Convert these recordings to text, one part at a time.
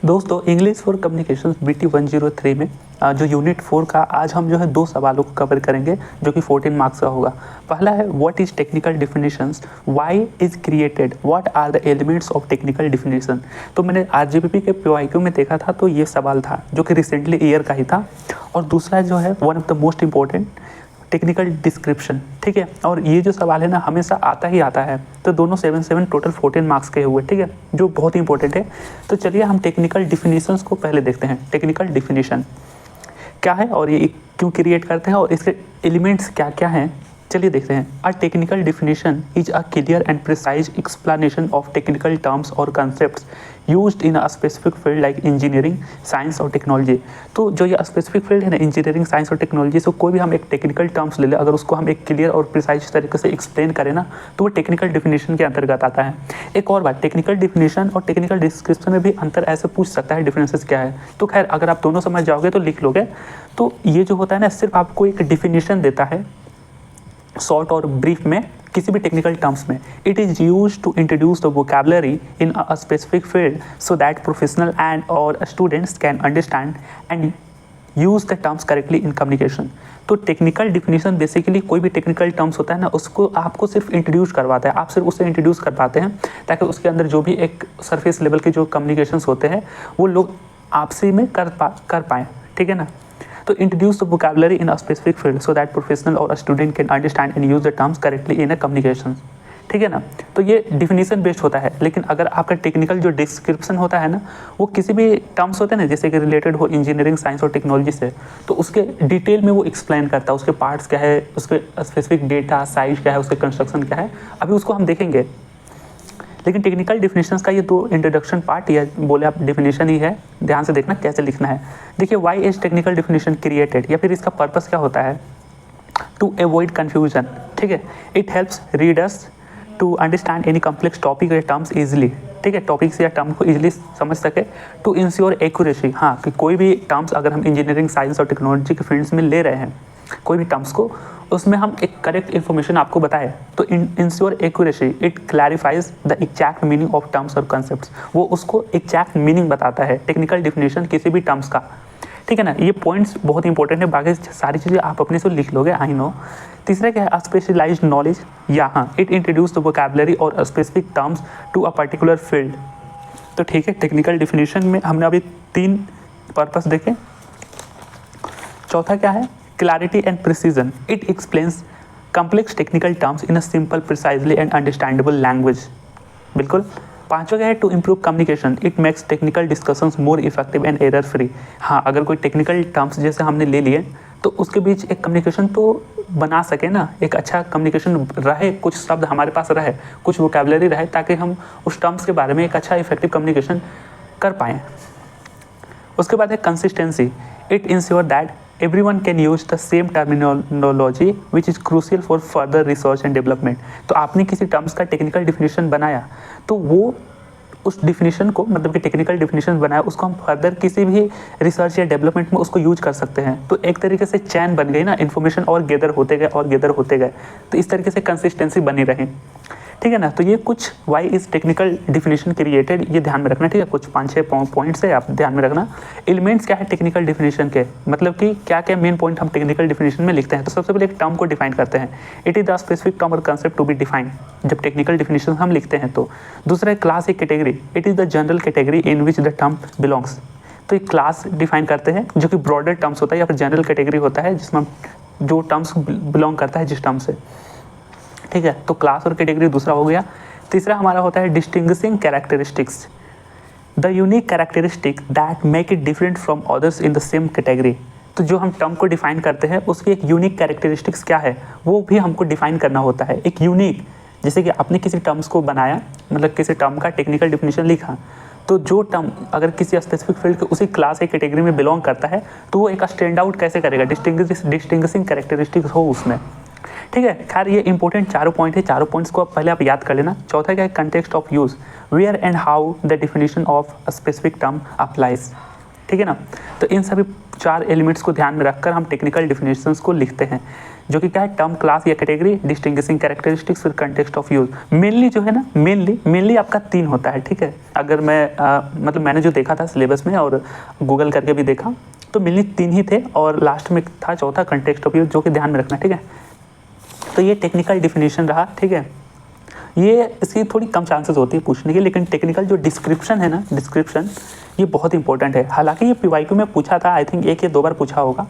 दोस्तों English for communication BT 103 में जो यूनिट 4 का आज हम जो है 2 सवालों को कवर करेंगे जो कि 14 मार्क्स का होगा। पहला है what is technical definitions, why is created, what are the elements of technical definition. तो मैंने RGPP के PYQ में देखा था तो ये सवाल था जो कि रिसेंटली ईयर का ही था। और दूसरा जो है one of the most important technical description, ठीक है। और ये जो सवाल है ना हमेशा आता ही आता है, तो दोनों 7 टोटल 14 मार्क्स के हुए, ठीक है, जो बहुत इंपॉर्टेंट है। तो चलिए हम टेक्निकल डिफिनीशंस को पहले देखते हैं। टेक्निकल डिफिनीशन क्या है और ये क्यों क्रिएट करते हैं और इसके एलिमेंट्स क्या क्या हैं, चलिए देखते हैं। A technical definition is a clear and precise explanation of technical terms और concepts used in a specific field like engineering, science और टेक्नोलॉजी। तो जो ये स्पेसिफिक फील्ड है ना, इंजीनियरिंग, साइंस और टेक्नोलॉजी, से कोई भी हम एक टेक्निकल टर्म्स ले लें, अगर उसको हम एक क्लियर और प्रिसाइज तरीके से एक्सप्लेन करें ना, तो वो टेक्निकल डिफिनीशन के अंतर्गत आता है। एक और बात, टेक्निकल डिफिनीशन और टेक्निकल डिस्क्रिप्शन में भी अंतर ऐसे पूछ सकता है, डिफरेंसेस क्या है। तो खैर अगर आप दोनों समझ जाओगे तो लिख लोगे। तो ये जो होता है ना, सिर्फ आपको एक डिफिनीशन देता है शॉर्ट और ब्रीफ में किसी भी टेक्निकल टर्म्स में। It is use to introduce the vocabulary in a specific field so that professional and और students can understand and use the terms correctly in communication. तो टेक्निकल डिफिनीशन बेसिकली कोई भी technical terms होता है ना, उसको आपको सिर्फ इंट्रोड्यूस करवाता है, आप सिर्फ उसे इंट्रोड्यूस कर पाते हैं ताकि उसके अंदर जो भी एक सरफेस लेवल के जो कम्युनिकेशंस होते हैं वो लोग आपसी में कर पाएँ, ठीक है ना। तो introduce the vocabulary in a specific field so that professional और student can understand and use the terms correctly in a communication, ठीक है ना। तो ये डिफिनीशन बेस्ड होता है। लेकिन अगर आपका टेक्निकल जो डिस्क्रिप्शन होता है ना, वो किसी भी टर्म्स होते हैं ना, जैसे कि रिलेटेड हो इंजीनियरिंग, साइंस और टेक्नोलॉजी से, तो उसके डिटेल में वो एक्सप्लेन करता है, उसके पार्ट्स क्या है, उसके स्पेसिफिक डेटा साइज क्या है, उसके कंस्ट्रक्शन क्या है, अभी उसको हम देखेंगे। लेकिन टेक्निकल डिफिनेशंस का ये 2 इंट्रोडक्शन पार्ट या बोले आप डिफिनेशन ही है, ध्यान से देखना कैसे लिखना है। देखिए why is technical definition created, या फिर इसका पर्पस क्या होता है, टू अवॉइड कन्फ्यूजन, ठीक है। It helps readers to understand any complex topic या टर्म्स इजिली, ठीक है, टॉपिक्स या टर्म को इजिली समझ सके। टू इंश्योर एक्यूरेसी, हाँ, कि कोई भी टर्म्स अगर हम इंजीनियरिंग, साइंस और टेक्नोलॉजी के फील्ड्स में ले रहे हैं, कोई भी टर्म्स को, उसमें हम एक करेक्ट इन्फॉर्मेशन आपको बताए। तो ensure accuracy, it clarifies the exact meaning of terms और कॉन्सेप्ट्स, वो उसको एग्जैक्ट मीनिंग बताता है टेक्निकल डिफिनेशन किसी भी टर्म्स का, ठीक है ना। ये पॉइंट्स बहुत इंपॉर्टेंट है, बाकी सारी चीज़ें आप अपने से लिख लोगे, आई नो। तीसरा क्या है, स्पेशलाइज्ड नॉलेज, यहाँ इट इंट्रोड्यूस द वोकेबलरी और specific terms to a particular field. तो ठीक है, टेक्निकल डिफिनेशन में हमने अभी 3 पर्पस देखे। चौथा क्या है, clarity and precision, it explains complex technical terms in a simple, precisely and understandable language, बिल्कुल। पांचवा क्या है, to improve communication, it makes technical discussions more effective and error free. हाँ, अगर कोई टेक्निकल टर्म्स जैसे हमने ले लिए तो उसके बीच एक कम्युनिकेशन तो बना सके ना, एक अच्छा कम्युनिकेशन रहे, कुछ शब्द हमारे पास रहे, कुछ वोकेबलरी रहे, ताकि हम उस टर्म्स के बारे में एक अच्छा इफेक्टिव कम्युनिकेशन कर पाएँ। उसके बाद है consistency, it ensure that everyone can use the same terminology which is crucial for further research and development। तो आपने किसी टर्म्स का टेक्निकल डिफिनेशन बनाया तो वो उस डिफिनेशन को, मतलब कि टेक्निकल डिफिनेशन बनाया, उसको हम फर्दर किसी भी रिसर्च या डेवलपमेंट में उसको यूज कर सकते हैं। तो एक तरीके से चैन बन गई ना, इन्फॉर्मेशन और गैदर होते गए और गैदर होते गए, तो इस तरीके से कंसिस्टेंसी बनी रही, ठीक है ना। तो ये कुछ why is technical definition created, ये ध्यान में रखना, ठीक है। कुछ 5-6 पॉइंट्स है, आप ध्यान में रखना। एलिमेंट्स क्या है टेक्निकल डिफिनेशन के, मतलब कि क्या क्या मेन पॉइंट हम टेक्निकल डिफिनेशन में लिखते हैं। तो सबसे पहले एक टर्म को डिफाइन करते हैं, it is the specific term और कंसेप्ट टू बी डिफाइंड, जब टेक्निकल डिफिनेशन हम लिखते हैं। तो दूसरा है क्लास, एक category, it is the general category in which the term belongs. तो एक क्लास डिफाइन करते हैं जो कि ब्रॉडर टर्म्स होता है, या फिर जनरल कैटेगरी होता है जिसमें जो टर्म्स बिलोंग करता है जिस टर्म से, ठीक है। तो क्लास और कैटेगरी दूसरा हो गया। तीसरा हमारा होता है distinguishing characteristics, the unique characteristic that make it different from others in the same category. तो जो हम टर्म को डिफाइन करते हैं उसकी एक यूनिक कैरेक्टरिस्टिक्स क्या है, वो भी हमको डिफाइन करना होता है। एक यूनिक, जैसे कि आपने किसी टर्म्स को बनाया, मतलब किसी टर्म का टेक्निकल डिफिनेशन लिखा, तो जो टर्म अगर किसी स्पेसिफिक फील्ड के उसी क्लास या कैटेगरी में बिलोंग करता है तो वो एक स्टैंड आउट कैसे करेगा, डिस्टिंग्विशिंग कैरेक्टरिस्टिक्स हो उसमें, ठीक है। खैर ये इंपॉर्टेंट 4 पॉइंट है, 4 पॉइंट्स को पहले आप याद कर लेना। चौथा क्या है, context of use, where and how the definition of a specific term applies, ठीक है ना। तो इन सभी 4 एलिमेंट्स को ध्यान में रखकर हम टेक्निकल डिफिनेशंस को लिखते हैं, जो कि क्या है, टर्म, क्लास या कैटेगरी, डिस्टिंग्विशिंग कैरेक्टरिस्टिक्स, फिर कंटेक्स्ट ऑफ यूज। मेनली जो है ना, मेनली आपका 3 होता है, ठीक है। अगर मैं मतलब मैंने जो देखा था सिलेबस में और गूगल करके भी देखा, तो मेनली 3 ही थे और लास्ट में था चौथा कंटेक्स्ट ऑफ यूज, जो कि ध्यान में रखना, ठीक है। तो ये टेक्निकल डिफिनेशन रहा, ठीक है। ये इसकी थोड़ी कम चांसेस होती है पूछने की, लेकिन टेक्निकल जो डिस्क्रिप्शन है ना, डिस्क्रिप्शन ये बहुत इंपॉर्टेंट है। हालांकि ये PYQ में पूछा था, आई थिंक 1 या 2 बार पूछा होगा,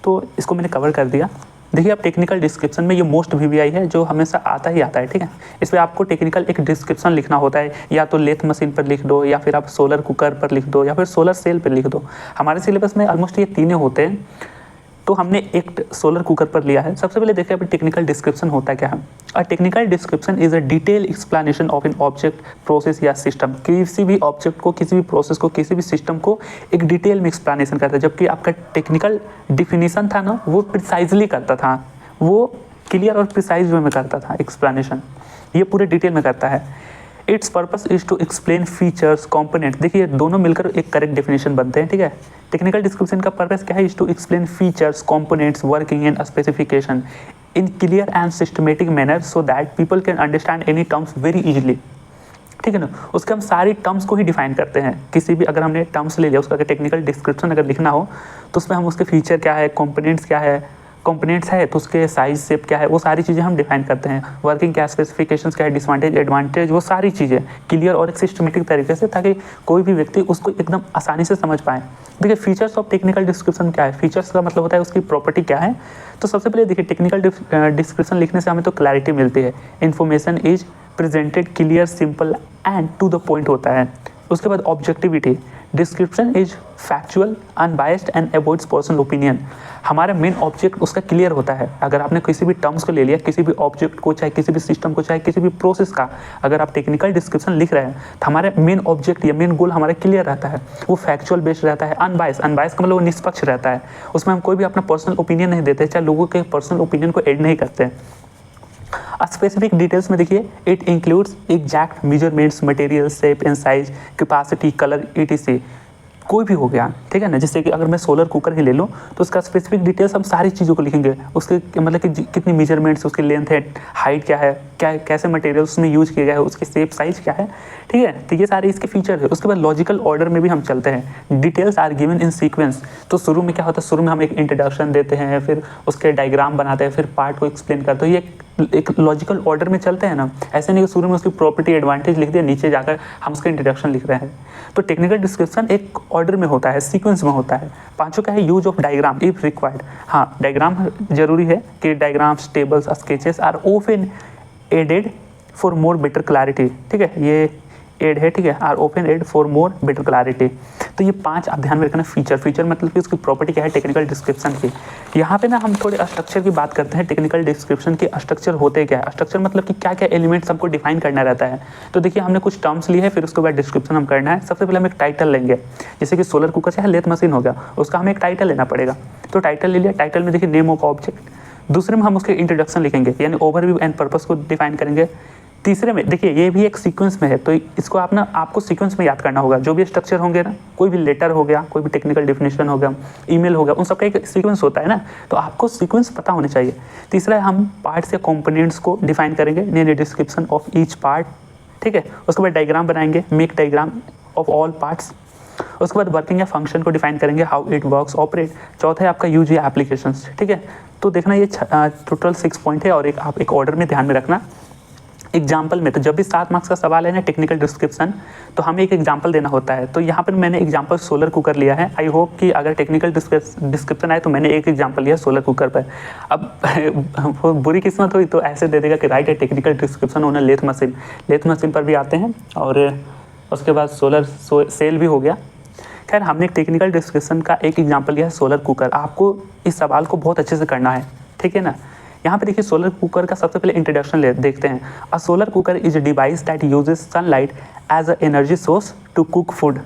तो इसको मैंने कवर कर दिया। देखिए, अब टेक्निकल डिस्क्रिप्शन में ये मोस्ट VVI है, जो हमेशा आता ही आता है, ठीक है। इस पर आपको टेक्निकल एक डिस्क्रिप्शन लिखना होता है, या तो लेथ मशीन पर लिख दो, या फिर आप सोलर कुकर पर लिख दो, या फिर सोलर सेल पर लिख दो। हमारे सिलेबस में ऑलमोस्ट ये 3 होते हैं, तो हमने एक सोलर कुकर पर लिया है। सबसे पहले देखिए अभी टेक्निकल डिस्क्रिप्शन होता क्या है। A technical description is a detail explanation of an object, process या सिस्टम। किसी भी ऑब्जेक्ट को, किसी भी प्रोसेस को, किसी भी सिस्टम को एक डिटेल में एक्सप्लेनेशन करता है, जबकि आपका टेक्निकल डिफिनीशन था ना, वो प्रिसाइजली करता था, वो क्लियर और प्रिसाइज वे में करता था एक्सप्लेनेशन। ये पूरे डिटेल में करता है। Its purpose is to explain features, component. देखिए दोनों मिलकर एक करेक्ट डेफिनेशन बनते हैं, ठीक है। टेक्निकल डिस्क्रिप्शन का पर्पस क्या है, is to explain features, components, working and specification in clear and systematic manner, so that people can understand any terms very easily, ठीक है ना। उसके हम सारी टर्म्स को ही डिफाइन करते हैं। किसी भी अगर हमने टर्म्स ले लिया, उसका टेक्निकल डिस्क्रिप्शन अगर लिखना हो, तो उसमें हम उसके फीचर क्या है, कॉम्पोनेंट्स क्या है, कंपोनेंट्स है तो उसके साइज शेप क्या है, वो सारी चीज़ें हम डिफाइन करते हैं। वर्किंग क्या, स्पेसिफिकेशंस क्या है, डिसवांटेज, एडवांटेज, वो सारी चीज़ें क्लियर और एक सिस्टमेटिक तरीके से, ताकि कोई भी व्यक्ति उसको एकदम आसानी से समझ पाए। देखिए फीचर्स ऑफ टेक्निकल डिस्क्रिप्शन क्या है। फीचर्स का मतलब होता है उसकी प्रॉपर्टी क्या है। तो सबसे पहले देखिए टेक्निकल डिस्क्रिप्शन लिखने से हमें तो क्लैरिटी मिलती है। Information is presented clear, simple and to the point होता है। उसके बाद objectivity, description is factual, unbiased and avoids personal opinion. हमारा मेन ऑब्जेक्ट उसका क्लियर होता है। अगर आपने किसी भी टर्म्स को ले लिया, किसी भी ऑब्जेक्ट को, चाहे किसी भी सिस्टम को, चाहे किसी भी प्रोसेस का, अगर आप टेक्निकल डिस्क्रिप्शन लिख रहे हैं तो हमारा मेन ऑब्जेक्ट या मेन गोल हमारा क्लियर रहता है। वो फैक्चुअल बेस्ड रहता है, अनबायस्ड का मतलब वो निष्पक्ष रहता है। उसमें हम कोई भी अपना पर्सनल ओपिनियन नहीं देते, चाहे लोगों के पर्सनल ओपिनियन को ऐड नहीं करते। स्पेसिफिक डिटेल्स में देखिए, it includes exact measurements, material, shape and size, capacity, colour, ETC, कोई भी हो गया, ठीक है ना। जैसे कि अगर मैं सोलर कुकर ही ले लूँ तो उसका स्पेसिफिक डिटेल्स हम सारी चीज़ों को लिखेंगे। उसके मतलब कि कितनी मेजरमेंट्स, उसकी लेंथ है, हाइट क्या है, क्या कैसे मटेरियल उसमें यूज किया गया है, उसकी शेप साइज क्या है, ठीक है। तो ये सारे इसके फीचर है। उसके बाद लॉजिकल ऑर्डर में भी हम चलते हैं। Details are given in sequence. तो शुरू में क्या होता है, शुरू में हम एक इंट्रोडक्शन देते हैं, फिर उसके डायग्राम बनाते हैं, फिर पार्ट को एक्सप्लेन करते हैं। ये एक लॉजिकल ऑर्डर में चलते हैं ना। ऐसे नहीं कि शुरू में उसकी प्रॉपर्टी, एडवांटेज लिख दिया, नीचे जाकर हम उसका इंट्रोडक्शन लिख रहे हैं। तो टेक्निकल डिस्क्रिप्शन एक ऑर्डर में होता है, सीक्वेंस में होता है। पांचों का है, use of diagram if required. हाँ, डायग्राम जरूरी है कि diagrams, tables, sketches are often added for more better clarity, ठीक है। ये एड है, ठीक है, are open add for more better clarity. तो ये 5 आप ध्यान में रखना। फीचर मतलब कि उसकी प्रॉपर्टी क्या है टेक्निकल डिस्क्रिप्शन की। यहाँ पे ना हम थोड़े स्ट्रक्चर की बात करते हैं। टेक्निकल डिस्क्रिप्शन के स्ट्रक्चर होते क्या है। स्ट्रक्चर मतलब कि क्या क्या एलिमेंट्स हमको डिफाइन करना रहता है। तो देखिए हमने कुछ टर्म्स लिए हैं, फिर उसके बाद डिस्क्रिप्शन हम करना है। सबसे पहले हम एक टाइटल लेंगे, जैसे कि सोलर कुकर चाहे लेथ मशीन हो गया, उसका हमें एक टाइटल लेना पड़ेगा। तो टाइटल ले लिया। टाइटल में देखिए नेम ऑफ ऑब्जेक्ट। दूसरे में हम उसके इंट्रोडक्शन लिखेंगे, यानी ओवरव्यू एंड पर्पस को डिफाइन करेंगे। तीसरे में देखिए ये भी एक सीक्वेंस में है, तो इसको आपको सीक्वेंस में याद करना होगा। जो भी स्ट्रक्चर होंगे ना, कोई भी लेटर हो गया, कोई भी टेक्निकल डेफिनेशन हो गया, ईमेल हो गया, उन सबका एक सीक्वेंस होता है ना, तो आपको सीक्वेंस पता होना चाहिए। तीसरा है हम पार्ट्स या कंपोनेंट्स को डिफाइन करेंगे, यानी डिस्क्रिप्शन ऑफ ईच पार्ट, ठीक है। उसके बाद डायग्राम बनाएंगे, make diagram of all parts. उसके बाद वर्किंग या फंक्शन को डिफाइन करेंगे, हाउ इट वर्क्स, ऑपरेट। चौथा है आपका यूज या एप्लीकेशंस, ठीक है। तो देखना ये टोटल 6 पॉइंट है, और आप एक ऑर्डर में ध्यान में रखना। एग्जाम्पल में तो जब भी 7 मार्क्स का सवाल है ना टेक्निकल डिस्क्रिप्शन, तो हमें एक एग्जाम्पल देना होता है। तो यहाँ पर मैंने एग्जाम्पल सोलर कुकर लिया है। आई होप कि अगर टेक्निकल डिस्क्रिप्शन आए तो मैंने एक एग्जाम्पल लिया सोलर कुकर पर। अब बुरी किस्मत हुई तो ऐसे दे देगा कि राइट है टेक्निकल डिस्क्रिप्शन होना लेथ मशीन पर भी आते हैं, और उसके बाद सोलर सेल भी हो गया। खैर हमने टेक्निकल डिस्क्रिप्शन का एक एग्जाम्पल लिया है सोलर कुकर। आपको इस सवाल को बहुत अच्छे से करना है, ठीक है ना। यहाँ पे देखिए सोलर कुकर का सबसे पहले इंट्रोडक्शन देखते हैं। A solar cooker is a device that uses sunlight as a energy source to cook food,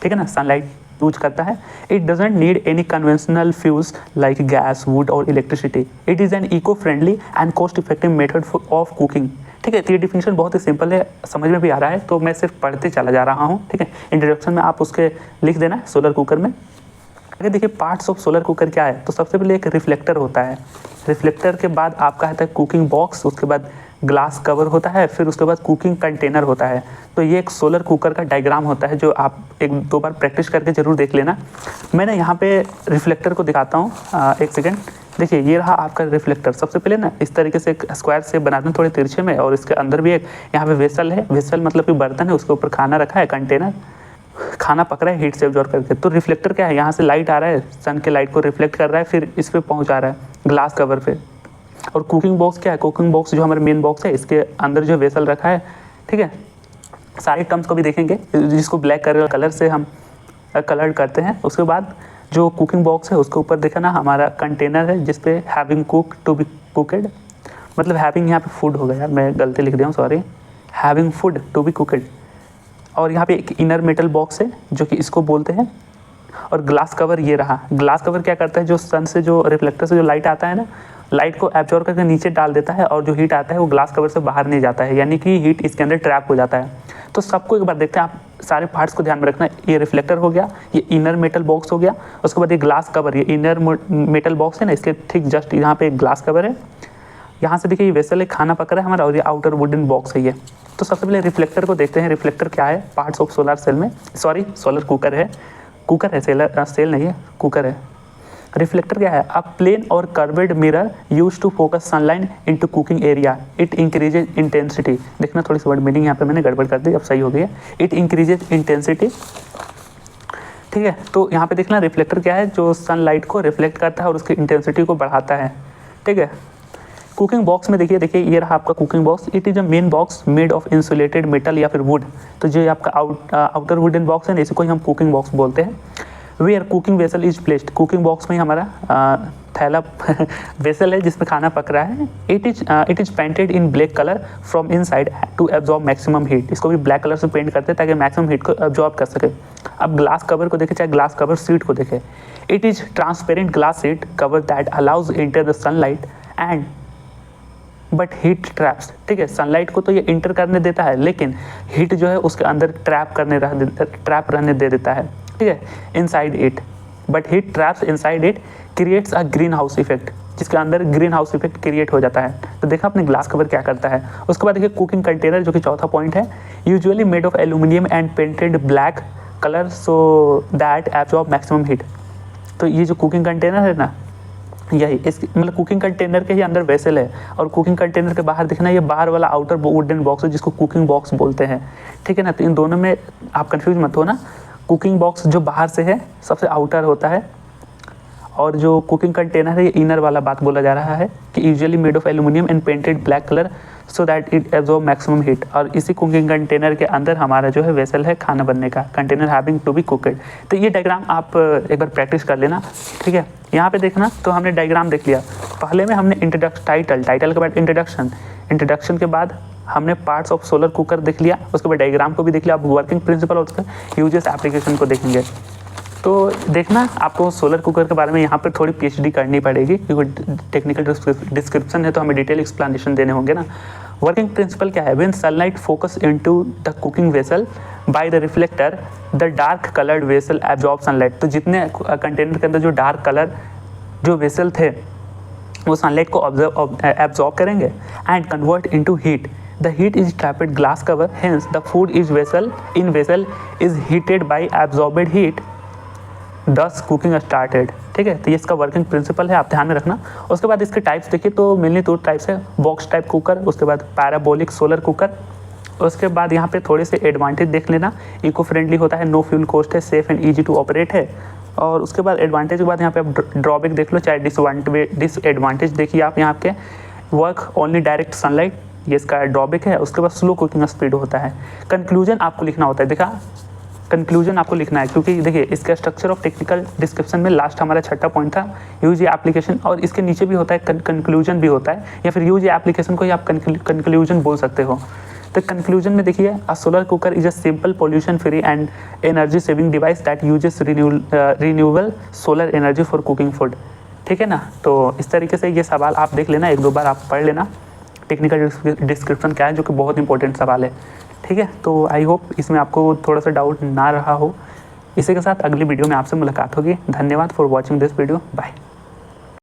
ठीक है ना। सनलाइट यूज करता है। It doesn't need any conventional fuels like gas, wood और electricity. It is an eco friendly and cost effective method of cooking, ठीक है। तो ये डिफिनीशन बहुत ही सिंपल है, समझ में भी आ रहा है, तो मैं सिर्फ पढ़ते चला जा रहा हूँ। ठीक है, इंट्रोडक्शन में आप उसके लिख देना है सोलर कुकर में। अगर देखिए पार्ट्स ऑफ सोलर कुकर क्या है, तो सबसे पहले एक रिफ्लेक्टर होता है, रिफ्लेक्टर के बाद आपका आता है कुकिंग बॉक्स, उसके बाद ग्लास कवर होता है, फिर उसके बाद कुकिंग कंटेनर होता है। तो ये एक सोलर कुकर का डायग्राम होता है जो आप एक दो बार प्रैक्टिस करके ज़रूर देख लेना। मैंने यहाँ पे रिफ्लेक्टर को दिखाता हूँ, एक सेकेंड। देखिए ये रहा आपका रिफ्लेक्टर। सबसे पहले ना इस तरीके से एक स्क्वायर शेप बना दें थोड़े तिरछे में, और इसके अंदर भी एक यहाँ पे वेसल है, वेसल मतलब कि बर्तन है, उसके ऊपर खाना रखा है, कंटेनर, खाना पक रहा है हीट से एब्जॉर्ब करके। तो रिफ्लेक्टर क्या है, यहाँ से लाइट आ रहा है, सन के लाइट को रिफ्लेक्ट कर रहा है, फिर इस पर पहुँचा रहा है ग्लास कवर पे। और कुकिंग बॉक्स क्या है, कुकिंग बॉक्स जो हमारा मेन बॉक्स है, इसके अंदर जो वेसल रखा है। ठीक है, सारे टर्म्स को भी देखेंगे, जिसको ब्लैक कलर से हम कलर करते हैं। उसके बाद जो कुकिंग बॉक्स है उसके ऊपर देखा ना हमारा कंटेनर है, जिसपे having cook to be cooked, मतलब हैविंग यहाँ पे फूड होगा, यार मैं गलती लिख दिया हूँ, sorry, having food to be cooked. और यहाँ पे एक इनर मेटल बॉक्स है जो कि इसको बोलते हैं। और ग्लास कवर ये रहा, ग्लास कवर क्या करता है, जो सन से जो रिफ्लेक्टर से जो लाइट आता है ना, लाइट को एब्जॉर्ब करके नीचे डाल देता है, और जो हीट आता है वो ग्लास कवर से बाहर नहीं जाता है, यानी कि हीट इसके अंदर ट्रैप हो जाता है। तो सबको एक बार देखते हैं, आप सारे पार्ट्स को ध्यान में रखना। ये रिफ्लेक्टर हो गया, ये इनर मेटल बॉक्स हो गया, उसके बाद ये ग्लास कवर, ये इनर मेटल बॉक्स है ना, इसके ठीक जस्ट यहाँ पे एक ग्लास कवर है। यहाँ से देखिए ये वेसल है, खाना पक रहा है हमारा, और ये आउटर वुडन बॉक्स है ये। तो सबसे पहले रिफ्लेक्टर को देखते हैं। रिफ्लेक्टर क्या है, पार्ट्स ऑफ सोलर सेल में, सॉरी सोलर कुकर है, कुकर है, सेल नहीं है, कुकर है। रिफ्लेक्टर क्या है, अ प्लेन और curved mirror use to focus sunlight into cooking area, it increases intensity. देखना थोड़ी सी वर्ड मीनिंग यहाँ पे मैंने गड़बड़ कर दी, अब सही हो गई है, इट इंक्रीजेज इंटेंसिटी। ठीक है, तो यहाँ पे देखना रिफ्लेक्टर क्या है, जो सनलाइट को रिफ्लेक्ट करता है और उसकी इंटेंसिटी को बढ़ाता है। ठीक है, कुकिंग बॉक्स में देखिए ये रहा आपका cooking box. It is a main box made of insulated metal या फिर वुड। तो जो आपका आउटर वुडन बॉक्स है ना, इसी को ही हम कुकिंग बॉक्स बोलते हैं। Where cooking vessel is placed, cooking box में ही हमारा थैला वेसल है जिसमें खाना पक रहा है। It is painted in black colour from inside to absorb maximum heat. इसको भी ब्लैक कलर से पेंट करते हैं ताकि मैक्सिमम हीट को एब्जॉर्ब कर सके। अब ग्लास कवर को देखें, चाहे ग्लास कवर सीट को देखें, it is transparent glass seat cover that allows enter the sunlight and but heat traps. ठीक है, सनलाइट को तो ये इंटर करने देता है, लेकिन हीट जो है उसके अंदर ट्रैप रहने दे देता है। ठीक है, inside it, but heat traps inside it creates a green house effect, जिसके अंदर ग्रीन हाउस इफेक्ट क्रिएट हो जाता है। तो देखा अपने ग्लास कवर क्या करता है। उसके बाद देखिए कुकिंग कंटेनर, जो कि चौथा पॉइंट है, usually made of aluminium and painted black colour so that absorb maximum heat. तो ये जो कुकिंग कंटेनर है ना, यही इस मतलब कुकिंग कंटेनर के ही अंदर वेसल है, और कुकिंग कंटेनर के बाहर दिखना ये बाहर वाला आउटर वुडन बॉक्स है जिसको कुकिंग बॉक्स बोलते हैं। ठीक है ना, तो इन दोनों में आप कंफ्यूज मत हो ना। कुकिंग बॉक्स जो बाहर से है सबसे आउटर होता है, और जो कुकिंग कंटेनर है ये इनर वाला बात बोला जा रहा है कि usually made of aluminium and painted black colour so that it absorb maximum heat. और इसी कुकिंग कंटेनर के अंदर हमारा जो है वेसल है खाना बनने का, container having to be cooked. तो ये डायग्राम आप एक बार प्रैक्टिस कर लेना। ठीक है, यहाँ पे देखना, तो हमने डायग्राम देख लिया। पहले में हमने टाइटल के बाद इंट्रोडक्शन के बाद हमने पार्ट्स ऑफ सोलर कुकर देख लिया, उसके बाद डायग्राम को भी देख लिया। अब वर्किंग प्रिंसिपल और उसका यूजेस एप्लीकेशन को देखेंगे। तो देखना आपको सोलर कुकर के बारे में यहाँ पर थोड़ी पीएचडी करनी पड़ेगी, क्योंकि टेक्निकल डिस्क्रिप्शन है तो हमें डिटेल एक्सप्लेनेशन देने होंगे ना। वर्किंग प्रिंसिपल क्या है, when sunlight focus into the cooking vessel by the reflector the dark coloured vessel absorb sunlight. तो जितने कंटेनर के अंदर जो डार्क कलर जो वेसल थे वो सनलाइट को एब्जॉर्ब करेंगे and convert into heat. The heat is trapped glass cover, hence the food is vessel is heated bye एब्जॉर्बेड heat, दस कुकिंग स्टार्टेड। ठीक है, तो ये इसका वर्किंग प्रिंसिपल है, आप ध्यान में रखना। उसके बाद इसके टाइप्स देखिए, तो मेनली दो टाइप्स है, बॉक्स टाइप कुकर, उसके बाद पैराबोलिक सोलर कुकर। उसके बाद यहाँ पे थोड़े से एडवांटेज देख लेना, इको फ्रेंडली होता है, नो फ्यूल कॉस्ट है, safe and easy to operate है। और उसके बाद एडवांटेज के बाद यहाँ पे आप ड्रॉबैक देख लो, चाहे डिसएडवांटेज देखिए आप यहाँ पे, वर्क ओनली डायरेक्ट सनलाइट, ये इसका ड्रॉबैक है। उसके बाद स्लो कुकिंग स्पीड होता है। कंक्लूजन आपको लिखना होता है, देखा कंक्लूजन आपको लिखना है, क्योंकि देखिए इसका स्ट्रक्चर ऑफ टेक्निकल डिस्क्रिप्शन में लास्ट हमारा छठा पॉइंट था यूज एप्लीकेशन, और इसके नीचे भी होता है कंक्लूजन भी होता है, या फिर यूज एप्लीकेशन को ही आप कंक्लूजन बोल सकते हो। तो कंक्लूजन में देखिए, अ solar cooker is a simple pollution free and energy saving device that uses renewable solar energy for cooking food. ठीक है ना, तो इस तरीके से ये सवाल आप देख लेना, एक दो बार आप पढ़ लेना। टेक्निकल डिस्क्रिप्शन क्या है, जो कि बहुत इंपॉर्टेंट सवाल है। ठीक है, तो आई होप इसमें आपको थोड़ा सा डाउट ना रहा हो। इसी के साथ अगली वीडियो में आपसे मुलाकात होगी। धन्यवाद for watching this video. Bye.